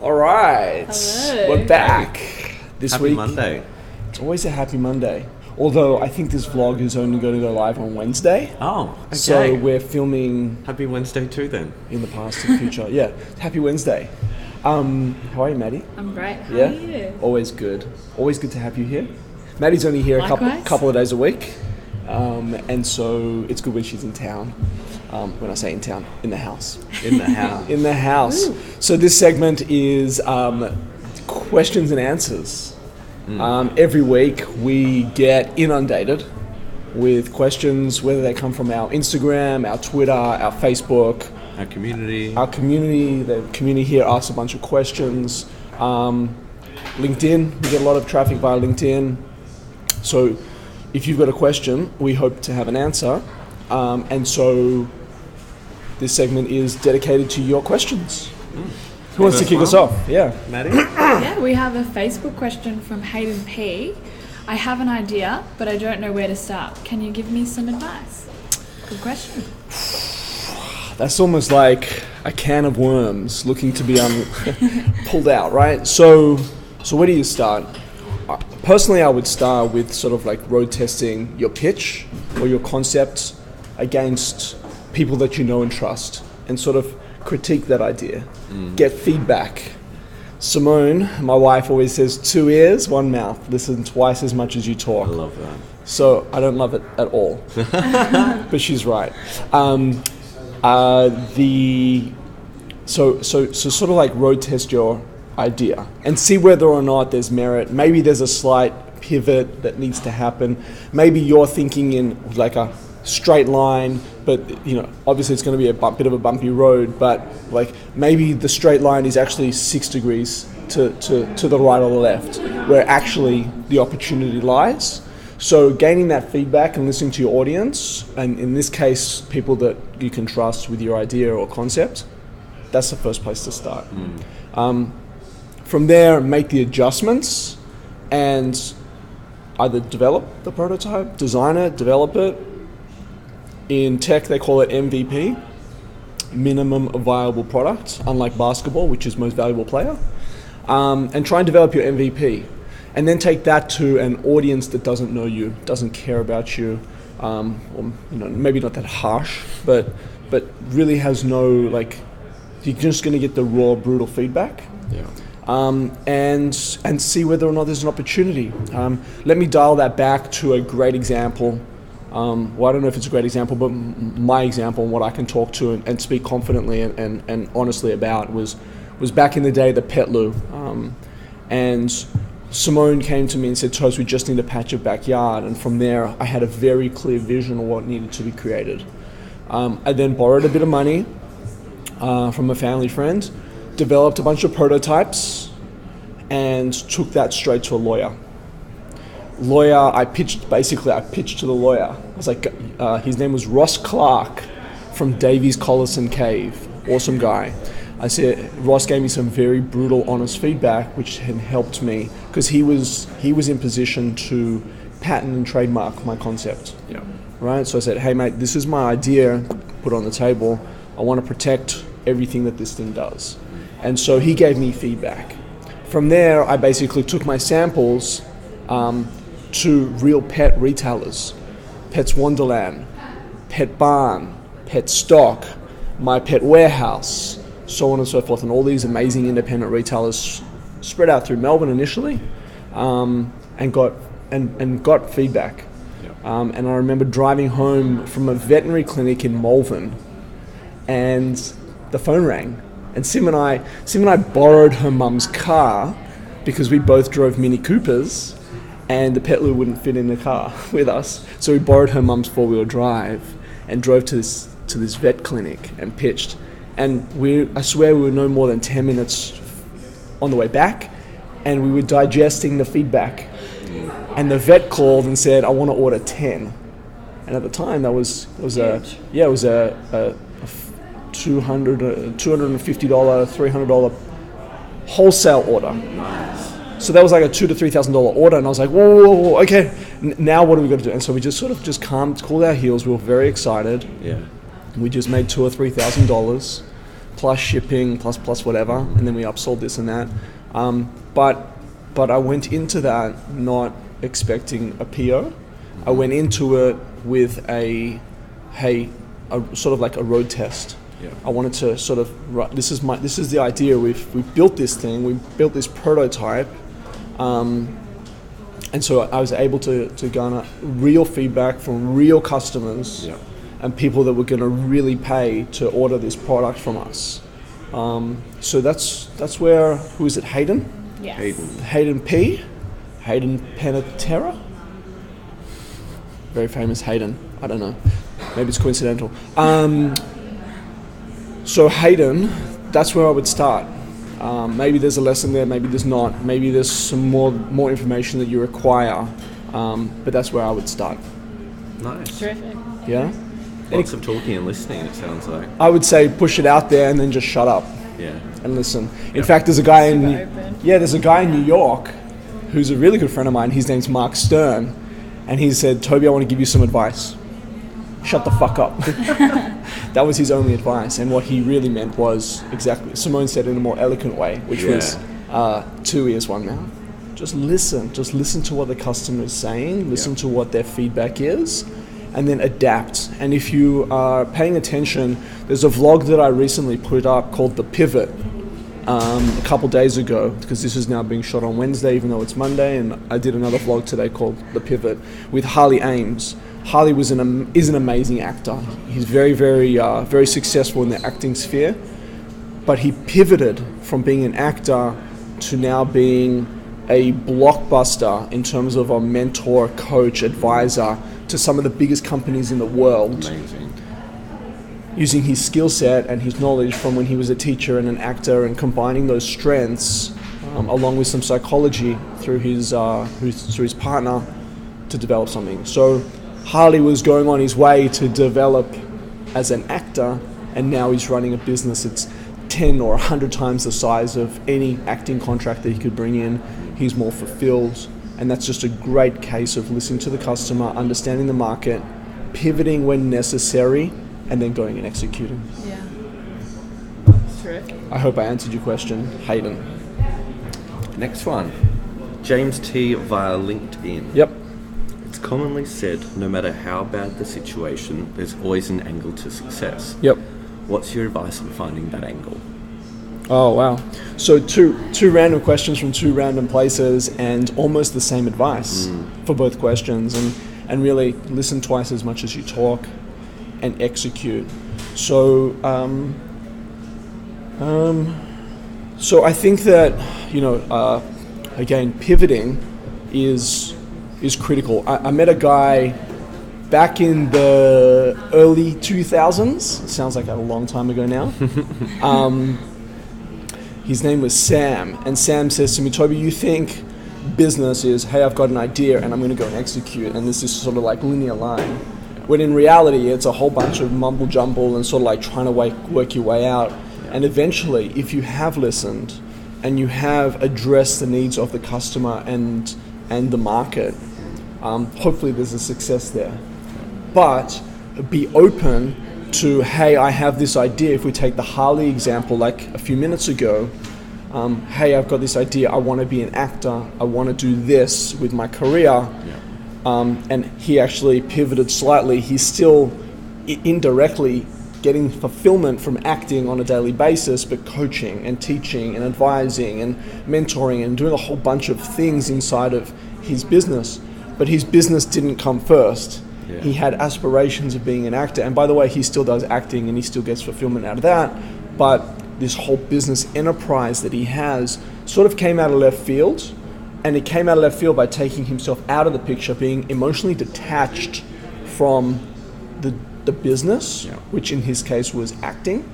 All right, Hello. we're back this Happy week. Monday. It's always a happy Monday. Although I think this vlog is only going to go live on Wednesday. Oh, okay. So we're filming Happy Wednesday too then. in the past and future. Yeah, happy Wednesday. How are you, Maddie? I'm great. How Yeah, are you? always good. Always good to have you here. Maddie's only here a Likewise. couple of days a week, and so it's good when she's in town. When I say in town, in the house. In the house. In the house. Ooh. So this segment is questions and answers. Every week we get inundated with questions, whether they come from our Instagram, our Twitter, our Facebook, Our community. our community. The community here asks a bunch of questions. LinkedIn, we get a lot of traffic via LinkedIn. So if you've got a question, we hope to have an answer. And so this segment is dedicated to your questions. Who wants to kick us off? Yeah. Maddie? Yeah, we have a Facebook question from Hayden P. I have an idea, but I don't know where to start. Can you give me some advice? Good question. That's almost like a can of worms looking to be pulled out, right? So where do you start? Personally, I would start with sort of like road testing your pitch or your concept against people that you know and trust, and sort of critique that idea. Get feedback. Simone, my wife, always says 2 ears, 1 mouth. Listen twice as much as you I talk. love that. So I don't love it at all, but she's right. So sort of like road test your idea and see whether or not there's merit. Maybe there's a slight pivot that needs to happen. Maybe you're thinking in like a straight line, but obviously it's going to be a bit of a bumpy road. But like maybe the straight line is actually 6 degrees to the right or the left, where actually the opportunity lies. So gaining that feedback and listening to your audience, and in this case, people that you can trust with your idea or concept, that's the first place to start. From there, make the adjustments and either develop the prototype, design it, develop it. In tech, they call it MVP, minimum viable product, unlike basketball, which is most valuable player. And try and develop your MVP. And then take that to an audience that doesn't know you, doesn't care about you, or maybe not that harsh, but really has no, like, you're just going to get the raw, brutal feedback. Yeah. And see whether or not there's an opportunity. Let me dial that back to a great example. Well, I don't know if it's a great example, but my example and what I can talk to and speak confidently and honestly about was back in the day, the pet loo. And Simone came to me and said, Toast, we just need to patch your backyard. And from there, I had a very clear vision of what needed to be created. I then borrowed a bit of money from a family friend, developed a bunch of prototypes, and took that straight to a lawyer. I pitched to the lawyer. I was like, his name was Ross Clark from Davies Collison Cave. Awesome guy. I said, Ross gave me some very brutal, honest feedback, which had helped me because he was in position to patent and trademark my concept. Yeah. Right? So I said, hey mate, this is my idea, put it on the table. I want to protect everything that this thing does. And so he gave me feedback. From there, I basically took my samples to real pet retailers, Pets Wonderland, Pet Barn, Pet Stock, My Pet Warehouse, so on and so forth, and all these amazing independent retailers spread out through Melbourne initially, and got feedback. Yeah. And I remember driving home from a veterinary clinic in Malvern, and the phone rang, and Sim and I borrowed her mum's car because we both drove Mini Coopers, and the pet loo wouldn't fit in the car with us, so we borrowed her mum's 4-wheel drive and drove to this vet clinic and pitched. And I swear we were no more than 10 minutes on the way back, and we were digesting the feedback. And the vet called and said, I want to order 10. And at the time, it was a $250, $300 wholesale order. So that was like a $2,000 to $3,000 order, and I was like, whoa, okay, now what are we going to do? And so we just cooled our heels. We were very excited. Yeah. We just made $2,000 or $3,000, plus shipping, plus whatever, and then we upsold this and that. But I went into that not expecting a PO. I went into it with a sort of like a road test. Yeah. I wanted to sort of this is the idea. We've built this thing. We built this prototype, and so I was able to garner real feedback from real customers. Yeah. And people that were going to really pay to order this product from us. So that's where, who is it, Hayden? Yes. Hayden. Hayden Panettiere? Very famous Hayden, I don't know. Maybe it's coincidental. So Hayden, that's where I would start. Maybe there's a lesson there, maybe there's not. Maybe there's some more information that you require. But that's where I would start. Nice. Terrific. Yeah? Lots of talking and listening, it sounds like. I would say push it out there and then just shut up Yeah. and listen. In fact, there's a guy Super open. there's a guy in New York who's a really good friend of mine. His name's Mark Stern, and he said, "Toby, I want to give you some advice. Shut the fuck up." That was his only advice, and what he really meant was exactly Simone said in a more eloquent way, which was 2 ears, 1 mouth. Just listen to what the customer is saying. Listen to what their feedback is. And then adapt. And if you are paying attention, there's a vlog that I recently put up called The Pivot a couple days ago, because this is now being shot on Wednesday, even though it's Monday, and I did another vlog today called The Pivot with Harley Ames. Harley is an amazing actor. He's very successful in the acting sphere, but he pivoted from being an actor to now being a blockbuster in terms of a mentor, coach, advisor to some of the biggest companies in the world. Amazing. Using his skill set and his knowledge from when he was a teacher and an actor, and combining those strengths along with some psychology through his partner to develop something. So Harley was going on his way to develop as an actor, and now he's running a business that's 10 or 100 times the size of any acting contract that he could bring in. He's more fulfilled. And that's just a great case of listening to the customer, understanding the market, pivoting when necessary, and then going and executing. Yeah. Terrific. I hope I answered your question, Hayden. Next one. James T. via LinkedIn. Yep. It's commonly said, no matter how bad the situation, there's always an angle to success. Yep. What's your advice on finding that angle? Oh, wow. So two random questions from two random places, and almost the same advice for both questions. And really listen twice as much as you talk and execute. So so I think that, again, pivoting is critical. I met a guy back in the early 2000s. It sounds like a long time ago now. His name was Sam, and Sam says to me, "Toby, you think business is, hey, I've got an idea and I'm going to go and execute, and this is sort of like linear line." When in reality, it's a whole bunch of mumble jumble and sort of like trying to work your way out. And eventually, if you have listened and you have addressed the needs of the customer and the market, hopefully there's a success there. But be open to, hey, I have this idea. If we take the Harley example like a few minutes ago, hey, I've got this idea. I want to be an actor. I want to do this with my career. And he actually pivoted slightly. He's still indirectly getting fulfillment from acting on a daily basis, but coaching and teaching and advising and mentoring and doing a whole bunch of things inside of his business. But his business didn't come first. Yeah. He had aspirations of being an actor. And by the way, he still does acting and he still gets fulfillment out of that. But this whole business enterprise that he has sort of came out of left field. And it came out of left field by taking himself out of the picture, being emotionally detached from the business, which in his case was acting,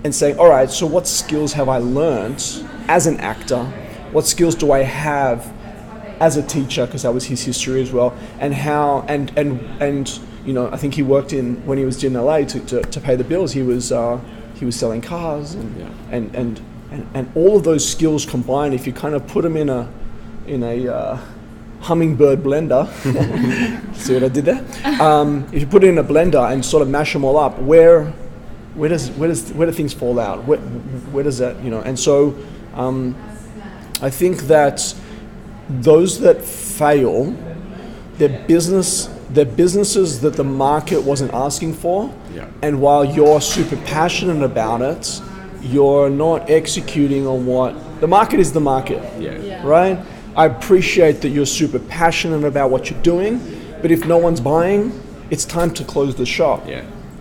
and saying, all right, so what skills have I learned as an actor? What skills do I have as a teacher? Because that was his history as well. And how, and I think he worked when he was in LA to pay the bills. He was selling cars and all of those skills combined, if you kind of put them in a hummingbird blender, see what I did there? If you put it in a blender and sort of mash them all up, where where do things fall out? Where does that, And so I think that those that fail, they're businesses that the market wasn't asking for, and while you're super passionate about it, you're not executing on what the market is. The market, right? I appreciate that you're super passionate about what you're doing, but if no one's buying, it's time to close the shop.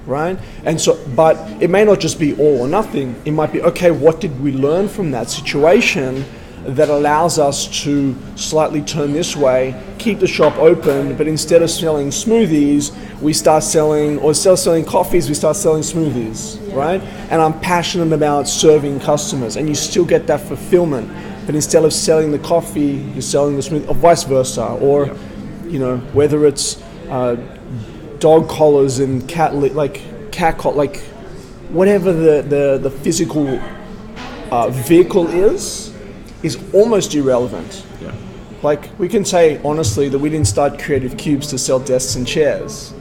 Right? And so, but it may not just be all or nothing. It might be, okay, what did we learn from that situation that allows us to slightly turn this way, keep the shop open, but instead of selling smoothies, we start selling, or instead of selling coffees, we start selling smoothies, right? And I'm passionate about serving customers, and you still get that fulfillment, but instead of selling the coffee, you're selling the smoothie, or vice versa, or, whether it's dog collars and cat whatever the physical vehicle is almost irrelevant. Like, we can say honestly that we didn't start Creative Cubes to sell desks and chairs,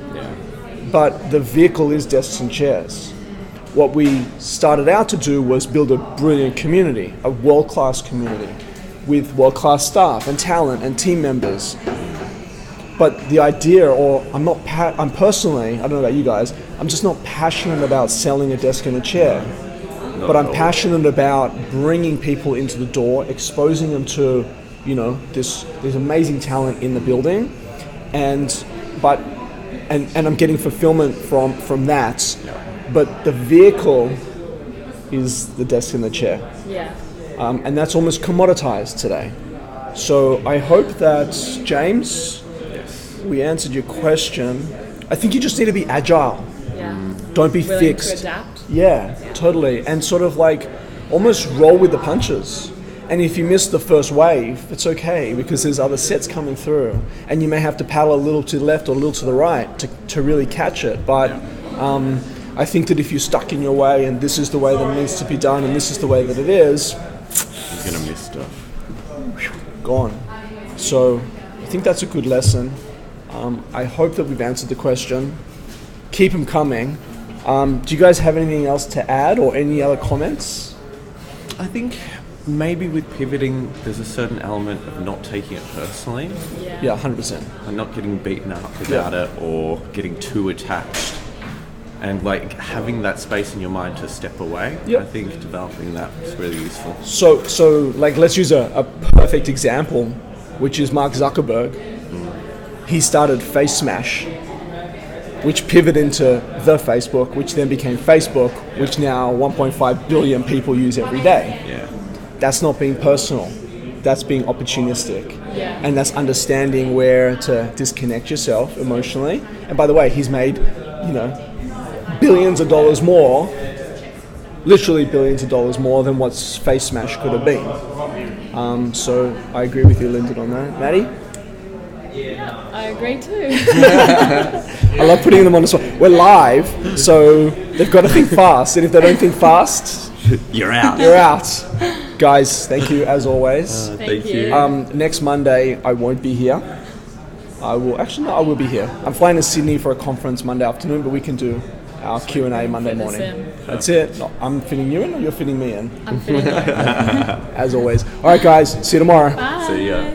but the vehicle is desks and chairs. What we started out to do was build a brilliant community, a world-class community with world-class staff and talent and team members. But the idea, or I'm personally, I don't know about you guys, I'm just not passionate about selling a desk and a chair. But I'm passionate about bringing people into the door, exposing them to, this amazing talent in the building, and I'm getting fulfillment from that. But the vehicle is the desk and the chair. And that's almost commoditized today. So I hope that, James, we answered your question. I think you just need to be agile. Don't be willing fixed. to adapt. Yeah, totally. And sort of like almost roll with the punches. And if you miss the first wave, it's okay, because there's other sets coming through. And you may have to paddle a little to the left or a little to the right to really catch it. But I think that if you're stuck in your way and this is the way that it needs to be done and this is the way that it is, you're going to miss stuff. Gone. So I think that's a good lesson. I hope that we've answered the question. Keep them coming. Do you guys have anything else to add or any other comments? I think maybe with pivoting, there's a certain element of not taking it personally. Yeah, 100%. And not getting beaten up about it or getting too attached. And like having that space in your mind to step away. I think developing that is really useful. So like, let's use a perfect example, which is Mark Zuckerberg. He started Face Smash, which pivoted into the Facebook, which then became Facebook, which now 1.5 billion people use every day. That's not being personal. That's being opportunistic. And that's understanding where to disconnect yourself emotionally. And by the way, he's made, billions of dollars more, literally billions of dollars more than what Face Smash could have been. So I agree with you, Lyndon, on that. Maddie? I agree too. I love putting them on the spot. We're live, so they've got to think fast. And if they don't think fast, you're out. You're out. Guys, thank you as always. Thank you. Next Monday, I won't be here. I will be here. I'm flying to Sydney for a conference Monday afternoon, but we can do our Q&A Monday morning. That's it. No, I'm fitting you in, or you're fitting me in? I'm fitting you in. As always. All right, guys. See you tomorrow. Bye. See ya.